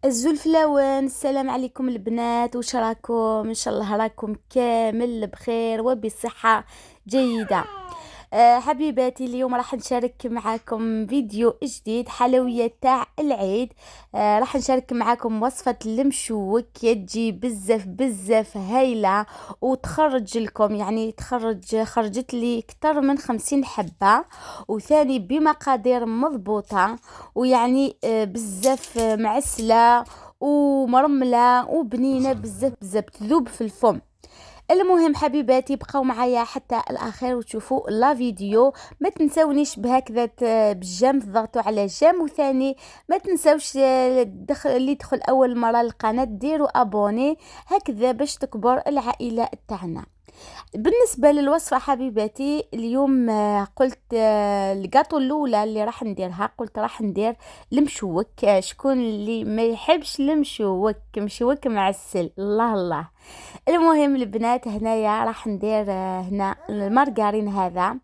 الزلفلاوين، السلام عليكم البنات. وش راكم؟ ان شاء الله راكم كامل بخير وبصحة جيدة. حبيباتي، اليوم راح نشارك معاكم فيديو جديد، حلويات تاع العيد. راح نشارك معاكم وصفة المشوك، تجي بزاف بزاف هايلة وتخرج لكم، يعني خرجت لي اكثر من 50 حبة، وثاني بمقادير مضبوطة، ويعني بزاف معسلة ومرملة وبنينة بزاف بزاف تذوب في الفم. المهم حبيباتي، بقاو معايا حتى الاخير وتشوفوا لا فيديو. ما تنسونيش بهكذا بالجيم، تضغطوا على جيم، وثاني ما تنسوش اللي يدخل اول مره للقناه ديروا ابوني هكذا باش تكبر العائله تاعنا. بالنسبه للوصفه حبيباتي اليوم، قلت الكاطو الاولى اللي راح نديرها، قلت راح ندير المشوك. شكون اللي ما يحبش المشوك؟ مشوك معسل، الله الله. المهم البنات، هنايا راح ندير هنا المارغرين هذا.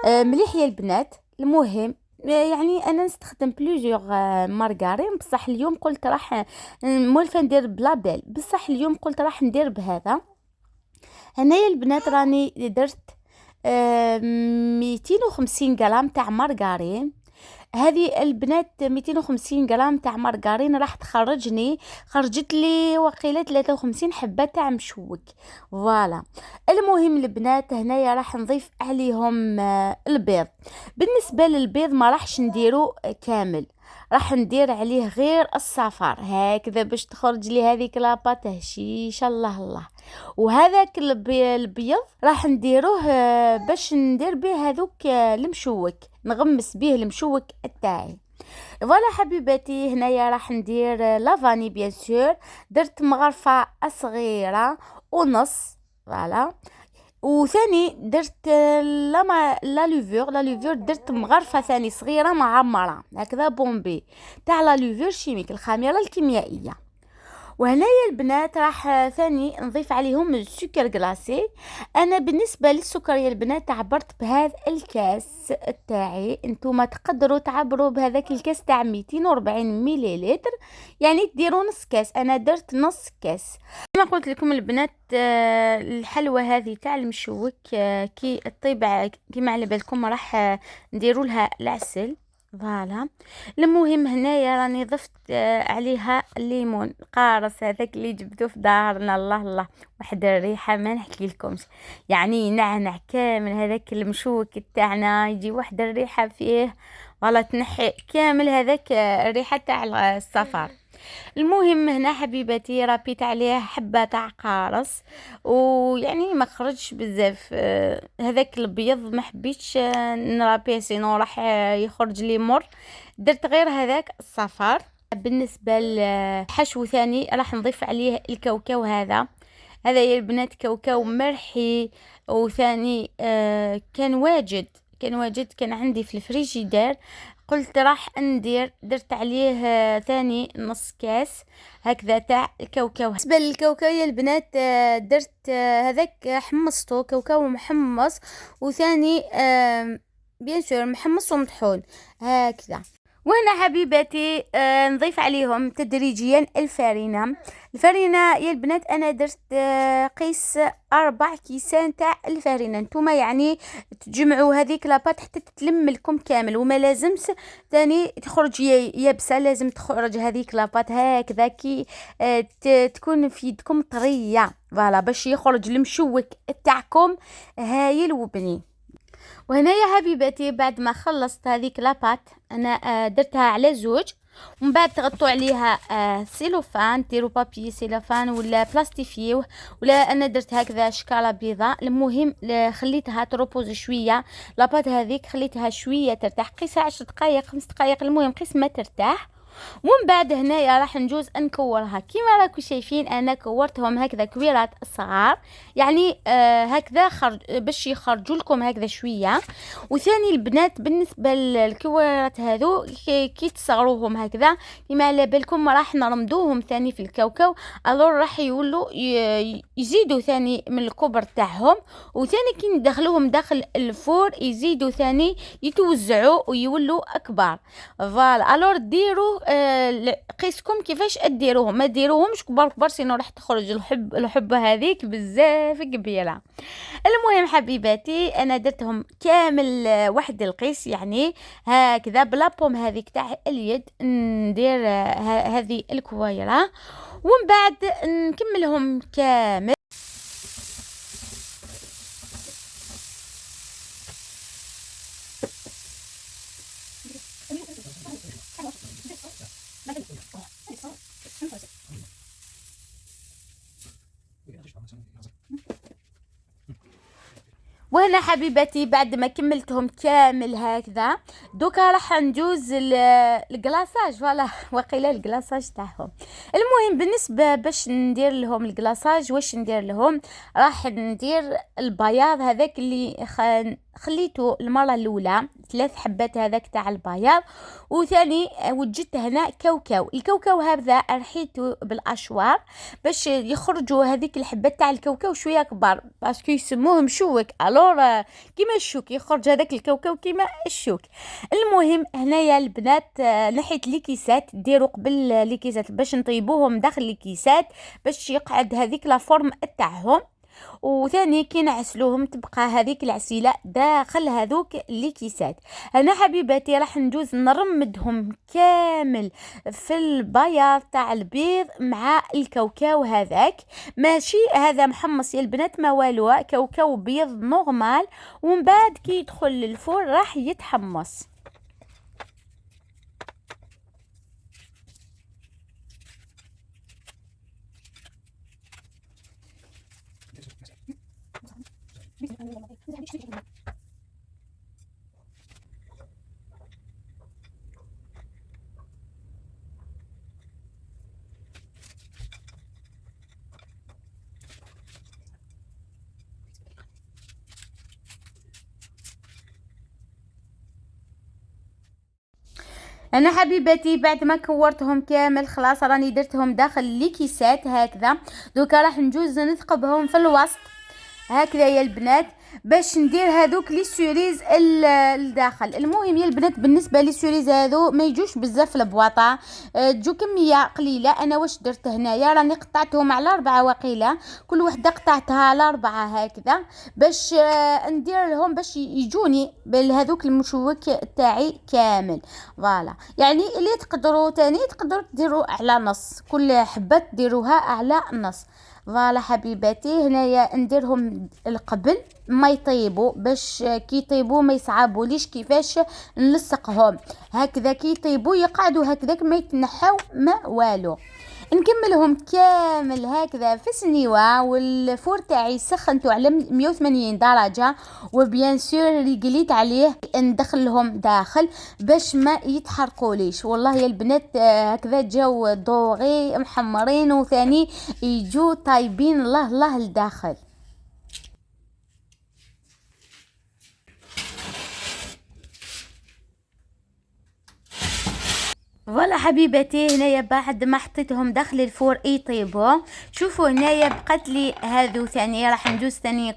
مليح يا البنات. المهم يعني انا نستخدم بلوزيوغ مارغرين، بصح اليوم قلت راح مولفه ندير بلابيل، بصح اليوم قلت راح ندير بهذا. هنايا البنات راني درت 250 غرام تاع مارغرين. هذه البنات 250 غرام تاع مارغرين راح خرجت لي وقيله 53 حبه تاع مشوك. فوالا. المهم البنات، هنايا راح نضيف عليهم البيض. بالنسبه للبيض ما راحش نديرو كامل، راح ندير عليه غير الصفار هكذا باش تخرج لي هذيك لاباط هشيشه، الله الله. وهذاك البيض راح نديروه باش ندير به هذوك المشوك، نغمس به المشوك تاعي. فوالا حبيباتي، هنايا راح ندير لافاني بيان سور، درت مغرفه صغيره ونص. فوالا. وثاني درت لا لوفور درت مغرفه ثاني صغيره معمره هكذا بومبي تاع لا لوفور شيميك، الخميره الكيميائيه. وهنايا البنات راح ثاني نضيف عليهم السكر جلاسي. انا بالنسبه للسكر يا البنات عبرت بهذا الكاس تاعي، انتوما تقدروا تعبروا بهذاك الكاس تاع 240 مليلتر، يعني تديروا نص كاس، انا درت نص كاس. كما قلت لكم البنات، الحلوى هذه تاع المشوك كي الطيب كيما على بالكم راح نديروا لها العسل. فوالا. المهم هنايا راني ضفت عليها الليمون قارص، هذاك اللي جبتو في دارنا، الله الله. واحد الريحه ما نحكي لكمش، يعني ينعنع كامل هذاك المشوك تاعنا، يجي واحد الريحه فيه والله تنحي كامل هذاك الريحه تاع الصفار. المهم هنا حبيبتي ربيت عليه حبه تاع قارص، ويعني ما خرجش بزاف. هذاك الابيض ما حبيتش نرابيه، سينو راح يخرج لي مر، درت غير هذاك الصفار. بالنسبه للحشو ثاني راح نضيف عليه الكاوكاو هذا يا البنات كاوكاو مرحي، وثاني كان عندي في الفريجيدير، قلت راح درت عليه ثاني نص كاس هكذا تاع الكاوكاو. بالنسبه للكاوكاو يا البنات، درت هذاك حمصته كاوكاو محمص، وثاني بيان سور محمص ومطحون هكذا. وهنا حبيباتي نضيف عليهم تدريجيا الفرينة يا البنات. انا درت قيس 4 كيسان تاع الفرينة، نتوما يعني تجمعوا هذيك لاباط حتى تتلم لكم كامل، وما لازمش ثاني تخرج يابسه، لازم تخرج هذيك لاباط هكذا كي تكون في يدكم طريه، فوالا باش يخرج المشوك تاعكم هايل وبنين. وهنا يا حبيباتي بعد ما خلصت هذيك لاباط انا درتها على زوج، ومن بعد تغطوا عليها سيلوفان، ديروا بابي سيلوفان ولا بلاستيفيوه، ولا انا درت هكذا شكاله بيضاء. المهم خليتها تروبوز شويه لاباط هذيك، خليتها شويه ترتاح، قيسها 10 دقائق 5 دقائق، المهم قيس ما ترتاح. ومن بعد هنايا راح نجوز نكورها كيما راكم شايفين، انا كورتهم هكذا كويرات صغار، يعني هكذا باش يخرجوا لكم هكذا شويه. وثاني البنات بالنسبه للكويرات هذو كي تصغروهم هكذا كيما على بالكم راح نرمدوهم ثاني في الكاوكاو، الور راح يولوا يزيدوا ثاني من الكبر تاعهم، وثاني كي ندخلوهم داخل الفور يزيدوا ثاني يتوزعوا ويولوا اكبر. فوالا الور ديروا قيسكم كيفاش ديروهم، ما ديروهمش كبار كبار سينو راح تخرج الحبه هذيك بزاف كبيره. المهم حبيباتي انا درتهم كامل واحد القيس، يعني هكذا بلا بوم هذيك تاع اليد ندير هذه الكويره، ومن بعد نكملهم كامل. وهنا حبيبتي بعد ما كملتهم كامل هكذا دوكا راح نجوز الكلاصاج، فوالا وقيله الكلاصاج تاعهم. المهم بالنسبه باش ندير لهم الكلاصاج واش ندير لهم، راح ندير البياض هذاك اللي خليته المره الاولى 3 حبات هذاك تاع البياض، وثاني وجدت هنا كاوكاو. الكاوكاو هذا رحيته بالاشوار باش يخرجوا هذيك الحبات تاع الكاوكاو شويه كبار، باسكو يسموه مشوك. الور كيما الشوك يخرج هذاك الكاوكاو كيما الشوك. المهم هنايا البنات نحيت لي كيسات، ديروا قبل لي كيسات باش نطيبوهم داخل لي كيسات باش يقعد هذيك لا فورم تاعهم، وثاني كي نعسلوهم تبقى هذيك العسيله داخل هذوك لي كيسات. انا حبيباتي راح ندوز نرمدهم كامل في البياض تاع البيض مع الكاوكاو هذاك، ماشي هذا محمص يا البنات ما والو، كاوكاو بيض نورمال، ومن بعد كي يدخل للفور راح يتحمص. انا حبيباتي بعد ما كورتهم كامل خلاص راني درتهم داخل لي كيسات هكذا، دوكا راح نجوز نثقبهم في الوسط هكذا يا البنات باش ندير هذوك لي سوريز الداخل. المهم يا البنات بالنسبه لي سوريز هذو ما يجوش بزاف البواطه، تجو كميه قليله. انا واش درت هنايا راني قطعتهم على 4 وقيله، كل وحده قطعتها على 4 هكذا باش ندير لهم باش يجوني بهذوك المشوك تاعي كامل. فوالا يعني اللي تقدروا تاني تقدروا ديروا على نص، كل حبه ديروها على نص. فوالا حبيباتي هنايا نديرهم القبل ما يطيبوا باش كي يطيبوا ما يصعبوليش كيفاش نلصقهم، هكذا كي يطيبوا يقعدوا هكذاك ما يتنحوا ما والو. نكملهم كامل هكذا في سنيوه، والفور تاعي سخنته على 180 درجه، وبيان سور اللي قليت عليه ندخلهم داخل باش ما يتحرقوليش. والله يا البنات هكذا جاو دوغي محمرين، وثاني يجو طايبين الله الله لداخل. فوالا حبيبتي هنايا بعد ما حطيتهم داخل الفور يطيبوا، شوفوا هنايا بقات لي هذو ثاني راح ندوز ثاني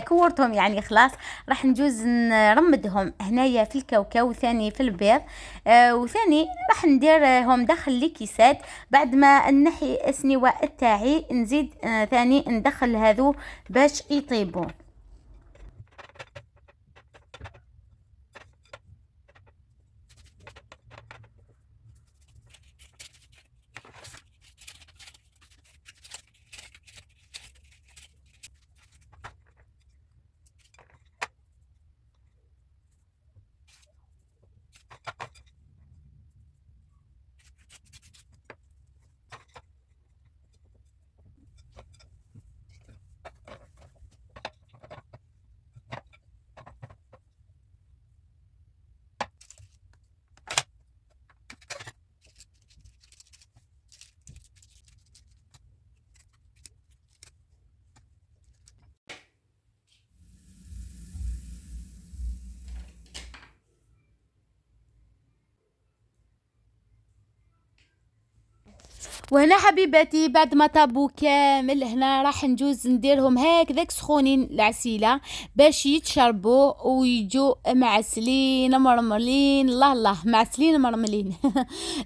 كورتهم يعني خلاص راح ندوز نرمدهم هنايا في الكاوكاو ثاني في البيض، وثاني راح نديرهم داخل لي كيسات. بعد ما نحي السنيوة تاعي نزيد ثاني ندخل هذو باش يطيبوا. وهنا حبيباتي بعد ما طابوا كامل هنا راح نجوز نديرهم هكذاك سخونين العسيله باش يتشربوا ويجوا معسلين مرملين. الله الله معسلين مرملين.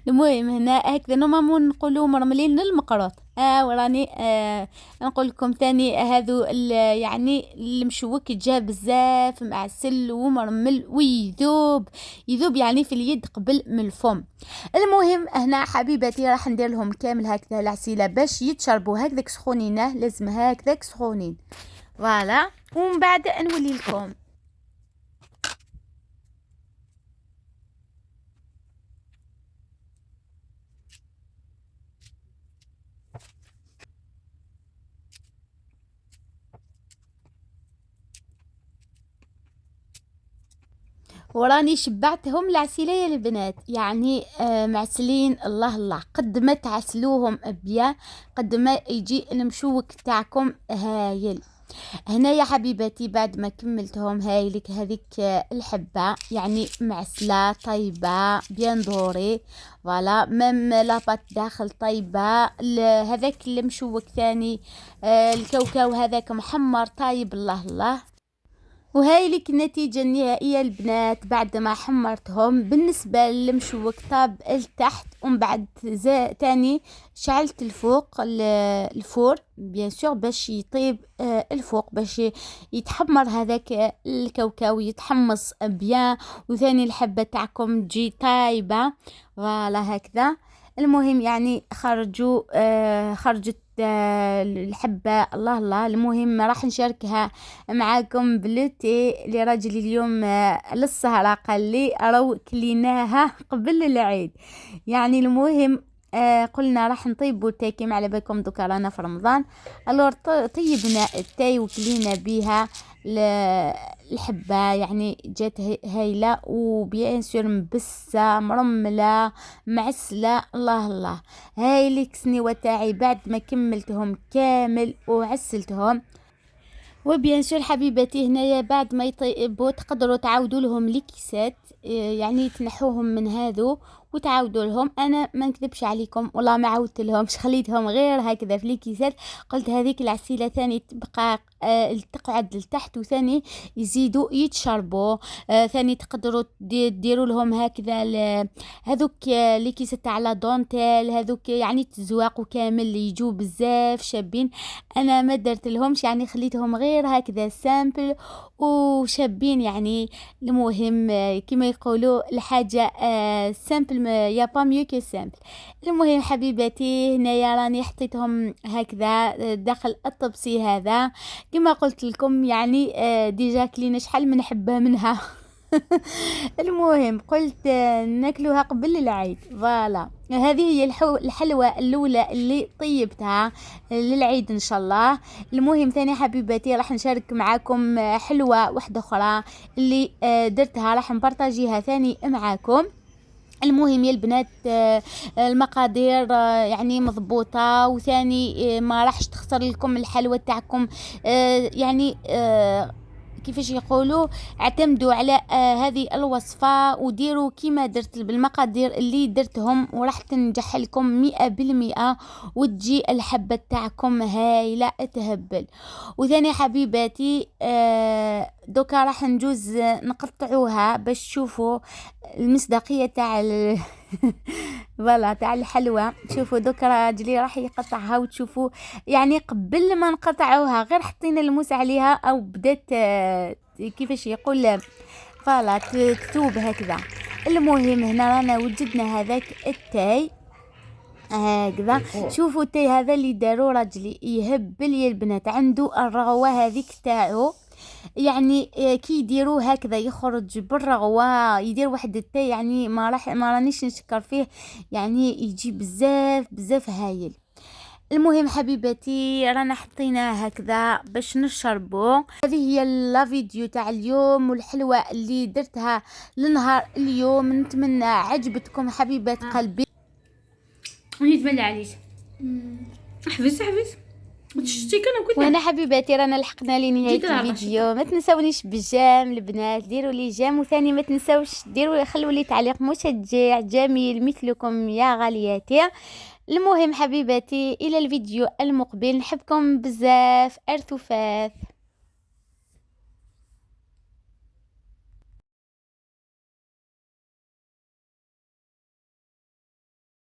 المهم هنا هكذا نورمالمون نقولوا مرملين للمقروط. وراني نقول لكم ثاني هذو يعني المشوك جا بزاف معسل ومرمل ويذوب يعني في اليد قبل من الفم. المهم هنا حبيباتي راح ندير لهم كامل هكذا العسيله باش يتشربوا هكذاك سخونينه، لازم هكذاك سخونين فوالا. ومن بعد نولي لكم. وراني شبعتهم العسيله يا البنات، يعني معسلين. الله الله قد ما تعسلوهم بيا قد ما يجي المشوك تاعكم هايل. هنا يا حبيباتي بعد ما كملتهم هايلك هذيك الحبه يعني معسله طيبه بيان دوري فوالا، ميم لاباط داخل طيبه. هذاك المشوك ثاني الكاوكاو هذاك محمر طايب. الله الله. وهاي لك النتيجة النهائية البنات بعد ما حمرتهم. بالنسبة للمشوك طاب لتحت، ومن بعد تاني شعلت الفور بيان سور باش يطيب الفوق باش يتحمر هذاك الكاوكاو يتحمص بيان، وثاني الحبة تاعكم تجي طايبة فوالا هكذا. المهم يعني خرجت الحبة. الله الله. المهم راح نشاركها معاكم بلوتي لراجلي اليوم للسهرة قال لي رو كليناها قبل العيد يعني. المهم قلنا راح نطيبوا التاي كيما على بالكم دوكا رانا في رمضان. الور طيبنا التاي وكلينا بيها الحبة يعني جات هايلة وبيان سور مبسة مرملة معسلة. الله الله. هاي الكسنيوة تاعي بعد ما كملتهم كامل وعسلتهم. وبيان سور حبيباتي هنايا بعد ما يطيبوا تقدروا تعاودوا لهم لكيسات يعني تنحوهم من هذو وتعاودوا لهم. انا ما نكذبش عليكم والله ما عاودت لهمش، خليتهم غير هكذا في لكيسات. قلت هذيك العسيله ثاني تبقى تقعد لتحت وثاني يزيدوا يتشربوا. ثاني تقدروا ديروا لهم هكذا هذوك لكيسه تاع لا دونتيل هذوك يعني تزواقوا كامل يجوا بزاف شابين. انا ما درت لهمش يعني خليتهم غير هكذا سامبل وشابين يعني. المهم كما يقولوا الحاجه سامبل يا با ميو كي سامبل. المهم حبيباتي هنايا راني حطيتهم هكذا داخل الطبسي هذا كما قلت لكم يعني ديجا كلينا شحال من حبه منها. المهم قلت ناكلوها قبل العيد فوالا. هذه هي الحلوى الاولى اللي طيبتها للعيد ان شاء الله. المهم ثاني حبيباتي راح نشارك معاكم حلوى واحده اخرى اللي درتها راح نبارطاجيها ثاني معاكم. المهم يا البنات المقادير يعني مضبوطة، وثاني ما راحش تخسر لكم الحلوى تاعكم يعني كيفاش يقولوا اعتمدوا على هذه الوصفة وديروا كما درت بالمقادير اللي درتهم وراح تنجح لكم 100% وتجي الحبة تاعكم هايلة تهبل. وثاني حبيباتي دوكا راح نجوز نقطعوها باش تشوفوا المصداقية تاع فوالا تاع الحلوى. شوفوا دوكا راجلي راح يقطعها وتشوفوا يعني قبل ما نقطعوها غير حطينا الموس عليها او بدات كيفاش يقول فوالا تذوب هكذا. المهم هنا رانا وجدنا هذاك التاي هكذا. شوفوا التاي هذا اللي داروا راجلي يهبل يا البنات، عنده الرغوه هذيك تاعو يعني كي يديروه هكذا يخرج بالرغوه يدير واحد التاي يعني ما رانيش نشكر فيه يعني يجي بزاف هايل. المهم حبيباتي رانا حطينا هكذا باش نشربوا. هذه هي لا فيديو تاع اليوم والحلوه اللي درتها لنهار اليوم. نتمنى عجبتكم حبيبات قلبي. ونتمنى عليك حبس وانا حبيباتي رانا لحقنا لنهايه الفيديو. ما تنسونيش بالجام البنات ديروا لي جام، وثاني ما تنسوش خلوا لي تعليق مشجع جميل مثلكم يا غالياتي. المهم حبيباتي، الى الفيديو المقبل، نحبكم بزاف ارثوفات.